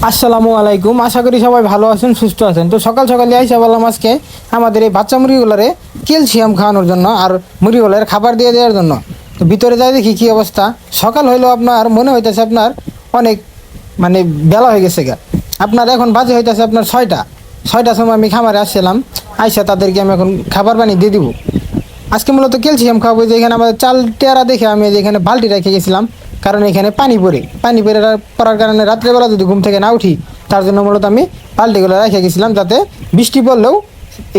আসসালামু আলাইকুম। আশা করি সবাই ভালো আছেন, সুস্থ আছেন। তো সকাল সকালে আইসা বললাম আজকে আমাদের এই বাচ্চা মুরগিগুলারে ক্যালসিয়াম খাওয়ানোর জন্য আর মুরগিগুলার খাবার দিয়ে দেওয়ার জন্য। তো ভিতরে যাই দেখি কি অবস্থা। সকাল হইলেও আপনার মনে হইতেছে আপনার অনেক মানে বেলা হয়ে গেছে গা। আপনার এখন বাজে হইতেছে আপনার ছয়টার সময় আমি খামারে আসছিলাম। আইসা তাদেরকে আমি এখন খাবার পানি দিয়ে দিব। আজকে মূলত ক্যালসিয়াম খাওয়াবো। যে এখানে আমাদের চাল টেরা দেখে আমি যেখানে বালতি রেখে গেছিলাম, কারণ এখানে পানি পড়ে পড়ার কারণে রাত্রেবেলা যদি ঘুম থেকে না উঠি, তার জন্য মূলত আমি বালতিগুলো রেখে গেছিলাম, যাতে বৃষ্টি পড়লেও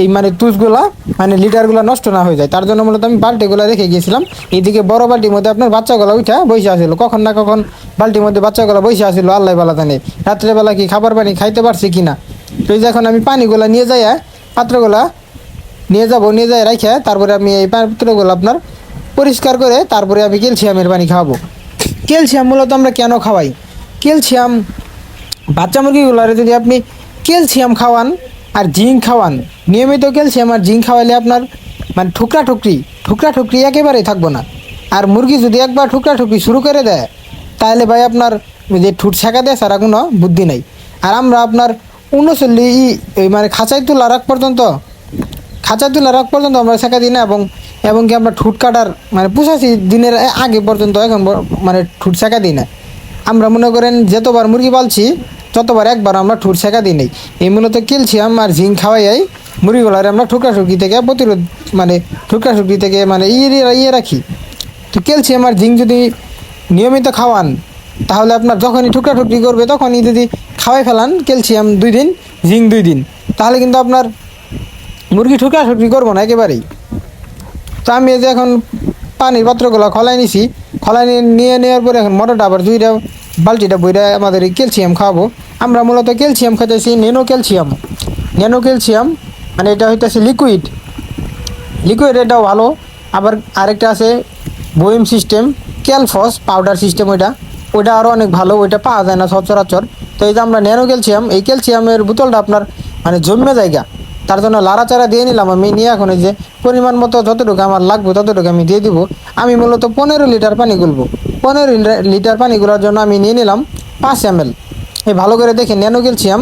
এই মানে তুষগুলা মানে লিটারগুলো নষ্ট না হয়ে যায়। তার জন্য মূলত আমি বালতিগুলো রেখে গিয়েছিলাম। এইদিকে বড় বালতির মধ্যে আপনার বাচ্চাগুলো উঠা বসে আসলো, কখন না কখন বালতির মধ্যে বাচ্চাগুলো বসে আসলো, আল্লাহ বেলা জানে রাত্রেবেলা কি খাবার পানি খাইতে পারছে কিনা। তো এই যে এখন আমি পানিগুলো নিয়ে যাই, পাত্রগুলা নিয়ে যাই রাখে, তারপরে আমি এই পাত্রগুলো আপনার পরিষ্কার করে তারপরে আমি ক্যালসিয়ামের পানি খাওয়াবো। ক্যালসিয়াম মূলত আমরা কেন খাওয়াই? ক্যালসিয়াম বাচ্চা মুরগিগুলোরে যদি আপনি ক্যালসিয়াম খাওয়ান আর জিঙ্ক খাওয়ান, নিয়মিত ক্যালসিয়াম আর জিঙ্ক খাওয়ালে আপনার মানে ঠুকরা ঠুকরি একেবারেই থাকবো না। আর মুরগি যদি একবার ঠুকরা ঠুকরি শুরু করে দেয়, তাহলে ভাই আপনার যে ঠুট ছেঁকা দেয় সারা কোনো বুদ্ধি নেই। আর আমরা আপনার 39 মানে খাঁচায় তোলা রাখ পর্যন্ত আমরা ছেঁকা দিই না, এবং কি আমরা ঠুট কাটার মানে 85 দিনের আগে পর্যন্ত এখন মানে ঠুট ছেঁকা দিই না। আমরা মনে করেন যতবার মুরগি পালছি ততবার একবার আমরা ঠুট ছেঁকা দিই নাই। এই মূলত ক্যালসিয়াম আর জিঙ্ক খাওয়াই মুরগিগুলারে আমরা ঠুকরি থেকে প্রতিরোধ মানে ঠুকরি থেকে মানে ইয়ে রাখি। তো ক্যালসিয়াম আর জিঙ্ক যদি নিয়মিত খাওয়ান, তাহলে আপনার যখনই ঠুকরি করবে তখনই যদি খাওয়াই ফেলান ক্যালসিয়াম 2 দিন জিঙ্ক 2 দিন, তাহলে কিন্তু আপনার মুরগি ঠুকরি করবো না একেবারেই। তো আমি এই যে এখন পানির পাত্রগুলো খলাই নিয়ে নেওয়ার পরে এখন মোটরটা আবার বালতিটা বইটা আমাদের এই ক্যালসিয়াম খাওয়াবো। আমরা মূলত ক্যালসিয়াম খাইতেছি ন্যানো ক্যালসিয়াম, মানে এটা হইতেছে লিকুইড এটাও ভালো। আবার আরেকটা আছে বোয়েম সিস্টেম, ক্যালফস পাউডার সিস্টেম, ওইটা আরও অনেক ভালো, ওইটা পাওয়া যায় না সচরাচর। তো এই যে আমরা ন্যানো ক্যালসিয়াম, এই ক্যালসিয়ামের বোতলটা আপনার মানে জমে জায়গা, তার জন্য লাড়াচাড়া দিয়ে নিলাম আমি। নিয়ে এখন এই যে পরিমাণ মতো যতটুকু আমার লাগবে ততটুকু আমি দিয়ে দিব। আমি মূলত 15 লিটার পানি গুলবো। 15 লিটার পানি গুলার জন্য আমি নিয়ে নিলাম 5 ml। এই ভালো করে দেখে ন্যানো ক্যালসিয়াম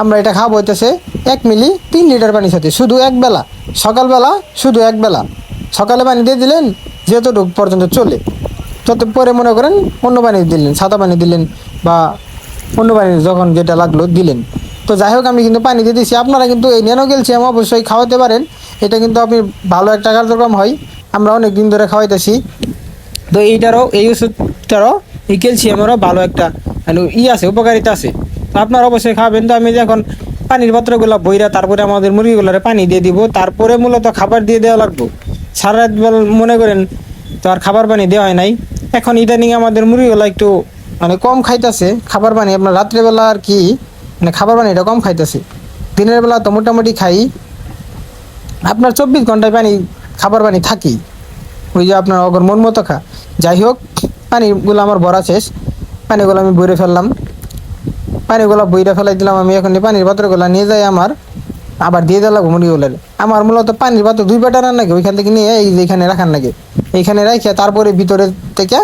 আমরা এটা খাওয়াবো হইতেছে 1 মিলি 3 লিটার পানির সাথে, শুধু একবেলা, সকালবেলা শুধু একবেলা। সকালে পানি দিয়ে দিলেন যতটুকু পর্যন্ত চলে, তত পরে মনে করেন অন্য পানি দিলেন, সাদা পানি দিলেন বা অন্য পানি যখন যেটা লাগলো দিলেন। তো যাই হোক, আমি কিন্তু পানি দিয়ে দিচ্ছি। আপনারা কিন্তু এই ন্যানো ক্যালসিয়াম অবশ্যই খাওয়াতে পারেন। এটা কিন্তু আপনি ভালো একটা কার্যক্রম হয়, আমরা অনেক দিন ধরে খাওয়াইতেছি। তো এই ওষুধটারও এই ক্যালসিয়ামেরও ভালো একটা আছে, উপকারিতা আছে। তো আপনারা অবশ্যই খাবেন। তো আমি যখন পানির পাত্রগুলো বইরা তারপরে আমাদের মুরগিগুলোরে পানি দিয়ে দিব, তারপরে মূলত খাবার দিয়ে দেওয়া লাগবো। সারা রাত মনে করেন তো আর খাবার পানি দেওয়া হয় নাই। এখন ইদানিং আমাদের মুরগিগুলো একটু মানে কম খাইতেছে খাবার পানি। আপনার রাত্রেবেলা আর কি মানে খাবার পানিটা কম খাইতেছে, দিনের বেলা তো মোটামুটি খাই আপনার 24 ঘন্টায় খাবার পানি থাকি, ওই যে আপনার অগর মন মতো খা। যাই হোক, পানিগুলো আমার ভরা শেষ, পানিগুলো আমি বইরে ফেললাম, পানিগুলো বইরে ফেলাই দিলাম। আমি এখন পানির পাত্রগুলো নিয়ে যাই আমার, আবার দিয়ে দিলাম মুরগিগুলোর। আমার মূলত পানির পাত্র 2 বাটা রান লাগে, ওইখান থেকে নিয়ে এই যে এখানে রাখার লাগে, এইখানে রাখে তারপরে ভিতরে থেকে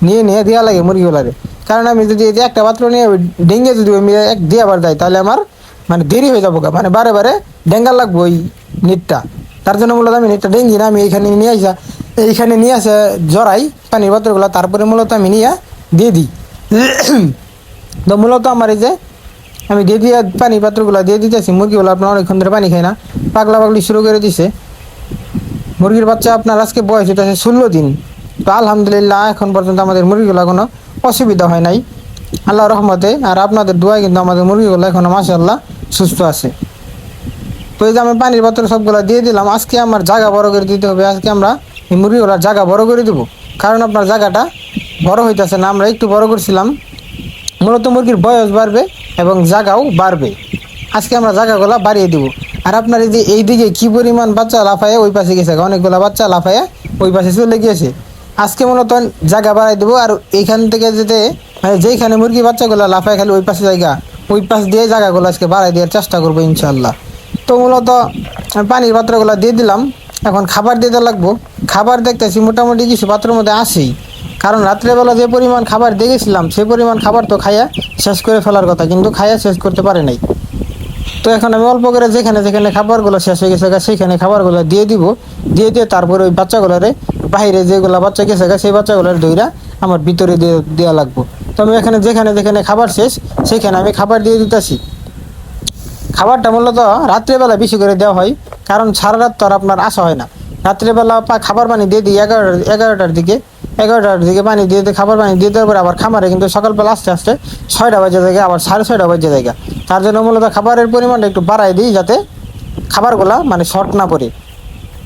নিয়ে দেওয়া লাগে মুরগিগুলারে। কারণ আমি যদি একটা পাত্র নিয়ে ডেঙ্গে যদি আমি দিয়ে আবার যাই, তাহলে আমার মানে দেরি হয়ে যাবো, মানে বারে বারে ডেঙ্গার লাগবো ওই নেটটা। তার জন্য মূলত আমি নেটটা ডেঙ্গি না, আমি এইখানে নিয়ে আসে জড়াই পানির পাত্রগুলো, তারপরে মূলত আমি দিয়ে দিই। তো মূলত আমার এই যে আমি দিয়ে পানির পাত্রগুলো দিয়ে দিতেছি। মুরগিগুলো আপনার অনেকক্ষণ ধরে পানি খায় না, পাগলি শুরু করে দিছে। মুরগির বাচ্চা আপনার আজকে বয়স হইতেছে 16 দিন। তো আলহামদুলিল্লাহ এখন পর্যন্ত আমাদের মুরগিগুলো কোনো অসুবিধা হয় নাই আল্লাহ রহমতে। আর আপনাদের দোয়ায় কিন্তু আমাদের মুরগিগুলো এখনো মাশাআল্লাহ সুস্থ আছে। তো এই যে আমি পানির পাত্র সবগুলো দিয়ে দিলাম। আজকে আমার জায়গা বড় করে দিতে হবে। আজকে আমরা এই মুরগিগুলোর জায়গা বড় করে দেবো, কারণ আপনার জায়গাটা বড় হইতেছে না। আমরা একটু বড় করছিলাম, মূলত মুরগির বয়স বাড়বে এবং জায়গাও বাড়বে। আজকে আমরা জায়গাগুলো বাড়িয়ে দেবো। আর আপনার এই যে এইদিকে কি পরিমাণ বাচ্চা লাফায় ওই পাশে গেছে, অনেকগুলো বাচ্চা লাফায় ওই পাশে চলে গিয়েছে। আজকে মূলত জায়গা বাড়াই দেবো। আর এইখান থেকে যেতে মানে যেইখানে মুরগি বাচ্চাগুলো লাফায় খালি ওই পাশে ওই পাশ দিয়ে জায়গাগুলো আজকে বাড়াই দেওয়ার চেষ্টা করবো ইনশাল্লাহ। তো মূলত পানির পাত্রগুলো দিয়ে দিলাম, এখন খাবার দিতে লাগবো। খাবার দেখতেছি মোটামুটি কিছু পাত্রের মধ্যে আসেই, কারণ রাত্রেবেলা যে পরিমাণ খাবার দেখেছিলাম সেই পরিমাণ খাবার তো খাইয়া শেষ করে ফেলার কথা, কিন্তু খাইয়া শেষ করতে পারে নাই। তো এখন আমি অল্প করে যেখানে যেখানে খাবারগুলো শেষ হয়ে গেছে সেইখানে খাবারগুলো দিয়ে দিব, দিয়ে তারপরে ওই বাচ্চাগুলোরে বাইরে যেগুলো বাচ্চা গেছে সেই বাচ্চাগুলোর দইরা আমার ভিতরে দিয়ে দেওয়া লাগবো। তো আমি এখানে যেখানে যেখানে খাবার শেষ সেখানে আমি খাবার দিয়ে দিতেছি। খাবারটা মূলত রাত্রেবেলা বেশি করে দেওয়া হয়, কারণ সারা রাত তো আর আপনার আসা হয় না। রাত্রেবেলা খাবার পানি দিয়ে দিই এগারোটার দিকে পানি দিয়ে খাবার পানি দিয়ে দেওয়ার পরে আবার খামারে কিন্তু সকালবেলা আস্তে আস্তে 6টা বাজে যায়, আবার 6:30 বাজে যায়। তার জন্য মূলত খাবারের পরিমাণটা একটু বাড়াই দিই, যাতে খাবারগুলা মানে শর্ট না পড়ে।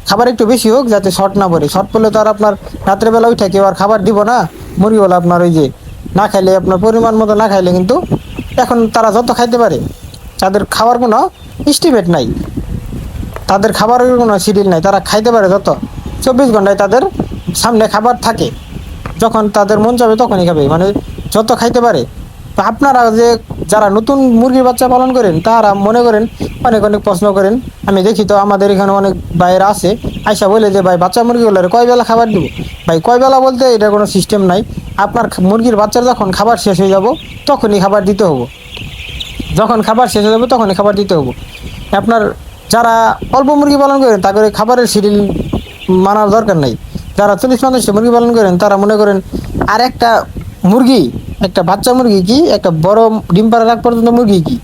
খাবার একটু বেশি হোক, যাতে শর্ট না পড়ে। শর্ট পড়লে তো আর আপনার রাত্রেবেলা উঠে কেউ আর খাবার দিব না। মুরগিওয়ালা আপনার ওই যে না খাইলে, আপনার পরিমাণ মতো না খাইলে কিন্তু এখন তারা যত খাইতে পারে, তাদের খাওয়ার কোনো এস্টিমেট নাই, তাদের খাবারের কোনো শিডিউল নাই। তারা খাইতে পারে যত, 24 ঘন্টায় তাদের সামনে খাবার থাকে, যখন তাদের মন চাবে তখনই খাবে, মানে যত খাইতে পারে। তো আপনারা যে যারা নতুন মুরগির বাচ্চা পালন করেন তারা মনে করেন অনেক অনেক প্রশ্ন করেন। আমি দেখি তো আমাদের এখানে অনেক ভাইয়েরা আছে, আইসা বলে যে ভাই বাচ্চা মুরগিগুলোর কয় বেলা খাবার দিব। ভাই কয় বেলা বলতে এটা কোনো সিস্টেম নাই। আপনার মুরগির বাচ্চার যখন খাবার শেষ হয়ে যাব তখনই খাবার দিতে হবো, যখন খাবার শেষ হয়ে যাবে তখনই খাবার দিতে হবো। আপনার যারা অল্প মুরগি পালন করেন তাদের খাবারের শিডিউল মানার দরকার নাই। যারা 40-50টা মুরগি পালন করেন তারা মনে করেন আর একটা মুরগি, একটা বাচ্চা মুরগি কি, একটা বড় ডিম পাড়ার আগ পর্যন্ত মুরগি কি,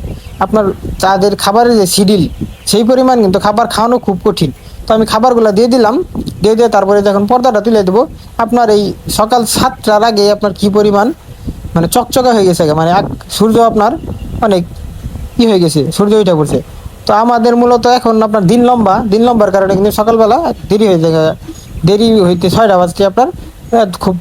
আপনার তাদের খাবারের যে শিডিউল সেই পরিমাণ কিন্তু খাবার খাওয়ানো খুব কঠিন। তো আমি খাবারগুলো দিয়ে দিলাম, দিয়ে তারপরে যখন পর্দাটা তুলে দেবো, আপনার এই সকাল 7টার আগে আপনার কি পরিমাণ মানে চকচকা হয়ে গেছে, মানে সূর্য আপনার অনেক কি হয়ে গেছে, সূর্য উঠে পড়ছে। তো আমাদের মূলত এখন আপনার দিন লম্বার কারণে কিন্তু সকালবেলা দেরি হয়ে যায়, দেরি হইতে 6টা বাজতে আপনার খুব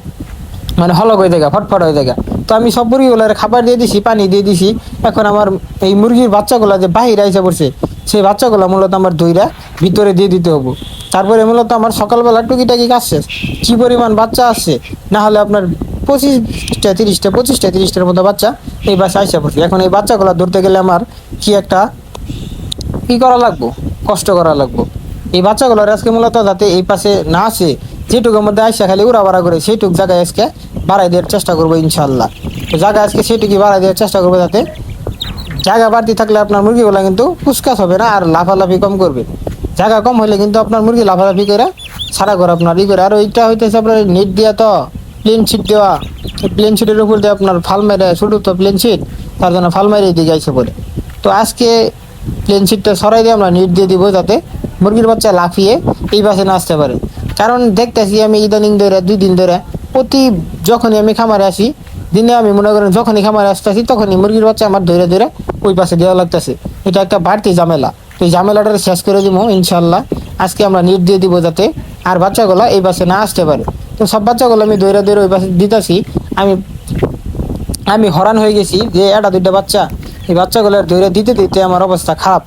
মানে হলক হয়ে যায়, ফটফট হয়ে যায়। তো আমি সব মুরগিগুলোর খাবার দিয়ে দিছি, পানি দিয়ে দিছি। এখন আমার এই মুরগির বাচ্চাগুলো যে বাহিরে এসে পড়ছে, সেই বাচ্চাগুলো মূলত আমার দইরা ভিতরে দিয়ে দিতে হবো। তারপরে মূলত আমার সকালবেলা টুকিটাকি কাজ শেষ। কী পরিমাণ বাচ্চা আসছে, না হলে আপনার 25-30টার মতো বাচ্চা এই বাচ্চা আসে পড়ছে। এখন এই বাচ্চাগুলো ধরতে গেলে আমার কি একটা কি করা লাগবো, কষ্ট করা লাগবো। এই বাচ্চাগুলোর আজকে মূলত যাতে এই পাশে না আসে, যেটুকুর মধ্যে আইসা খালি উড়াবাড়া করে সেইটুক জায়গায় আজকে বাড়াই দেওয়ার চেষ্টা করবো ইনশাল্লাহ। তো জায়গা আজকে সেইটুকুই বাড়াই দেওয়ার চেষ্টা করবো, যাতে জায়গা বাড়তি থাকলে আপনার মুরগিগুলো কিন্তু কুচকাচ হবে না আর লাফালাফি কম করবে। জায়গা কম হলে কিন্তু আপনার মুরগি লাফালাফি করে সারা করে আপনার ই করে। আর ওইটা হইতেছে আপনার নেট দিয়া, তো প্লেন শিট দেওয়া, প্লেন শিটের উপর দিয়ে আপনার ফাল মেরে, শুধু তো প্লেন শিট, তার জন্য ফাল মেরে দিয়ে যাইছে পরে। তো আজকে প্লেন শিটটা সরাই দিয়ে আমরা নেট দিয়ে দিব, যাতে মুরগির বাচ্চা লাফিয়ে এই পাশে না আসতে পারে। কারণ দেখতেছি আমি ইদানিং ধরে 2 দিন ধরে যখনই আমি খামারে আসি, দিনে আমি মনে করেন যখনই খামারে আসতেছি তখনই মুরগির বাচ্চা আমার ধরে ওই পাশে দেওয়া লাগতেছে। এটা একটা বাড়তি ঝামেলা। তো এই ঝামেলাটা শেষ করে দিব ইনশাল্লাহ। আজকে আমরা নেট দিয়ে দিব, যাতে আর বাচ্চাগুলো এই পাশে না আসতে পারে। তো সব বাচ্চাগুলো আমি ধরে ওই পাশে দিতেছি। আমি হরান হয়ে গেছি যে 1-2টা বাচ্চা, এই বাচ্চাগুলোর ধরে দিতে দিতে আমার অবস্থা খারাপ।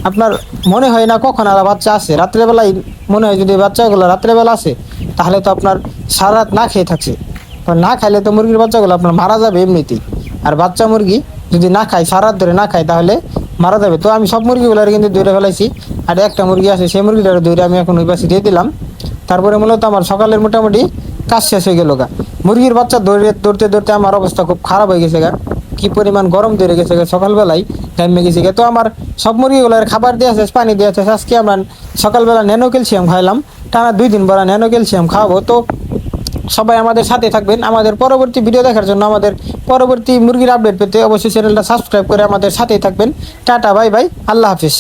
আপনার মনে হয় না কখন আর বাচ্চা আসে, রাত্রেবেলায় মনে হয় যদি বাচ্চাগুলো রাত্রেবেলা আসে তাহলে তো আপনার সারা রাত না খেয়ে থাকছে। না খাইলে তো মুরগির বাচ্চাগুলো আপনার মারা যাবে এমনিতেই। আর বাচ্চা মুরগি যদি না খায়, সারা রাত ধরে না খায়, তাহলে মারা যাবে। তো আমি সব মুরগিগুলোর কিন্তু ধরে ফেলাইছি। আর একটা মুরগি আছে, সেই মুরগিটার ধরে আমি এখন ওই পাশে দিয়ে দিলাম। তারপরে মূলত আমার সকালের মোটামুটি কাজ শেষ হয়ে গেল। মুরগির বাচ্চা ধরতে আমার অবস্থা খুব খারাপ হয়ে গেছে। কি পরিমাণ গরম ধরে গেছে সকালবেলায়, ঘামে গেছে। তো আমার সব মুরগিগুলোর খাবার দেওয়া শেষ, পানি দেওয়া শেষ। আজকে আমরা সকালবেলা ন্যানো ক্যালসিয়াম খাইলাম, টানা 2 দিন পর ন্যানো ক্যালসিয়াম খাওয়াবো। তো সবাই আমাদের সাথে থাকবেন। আমাদের পরবর্তী ভিডিও দেখার জন্য, আমাদের পরবর্তী মুরগির আপডেট পেতে অবশ্যই চ্যানেলটা সাবস্ক্রাইব করে আমাদের সাথেই থাকবেন। টাটা, বাই বাই, আল্লাহ হাফিজ।